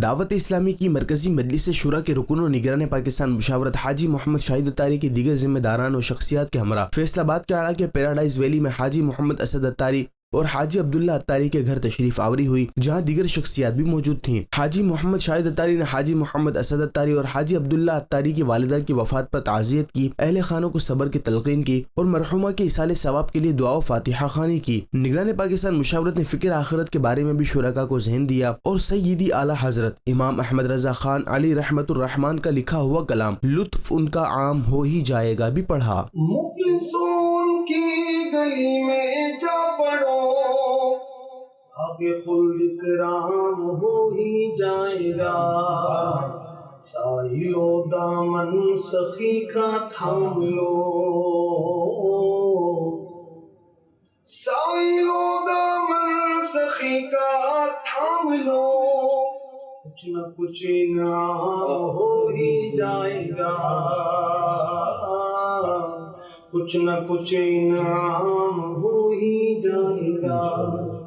دعوت اسلامی کی مرکزی مجلس شورا کے رکن و نگران پاکستان مشاورت حاجی محمد شاہد اتاری کے دیگر ذمہ داران و شخصیات کے ہمراہ فیصل آباد کے علاقے پیراڈائز ویلی میں حاجی محمد اسد اتاری اور حاجی عبداللہ اتاری کے گھر تشریف آوری ہوئی، جہاں دیگر شخصیات بھی موجود تھیں۔ حاجی محمد شاہد اتاری نے حاجی محمد اسد اتاری اور حاجی عبداللہ اتاری کی والدہ کی وفات پر تعزیت کی، اہل خانوں کو صبر کی تلقین کی اور مرحومہ کے ایصال ثواب کے لیے دعا و فاتحہ خوانی کی۔ نگران پاکستان مشاورت نے فکر آخرت کے بارے میں بھی شرکاء کو ذہن دیا اور سیدی اعلیٰ حضرت امام احمد رضا خان علی رحمت الرحمن کا لکھا ہوا کلام لطف ان کا عام ہو ہی جائے گا بھی پڑھا۔ مفلسون کی گلی میں جا پڑو، آگے خلد کرام ہو ہی جائے گا، ساحل و دامن سخی کا تھام لو، ساحل و دامن سخی کا تھام لو، کچھ نہ کچھ انعام ہو ہی جائے گا، کچھ نہ کچھ انعام ہو ہی جائے گا۔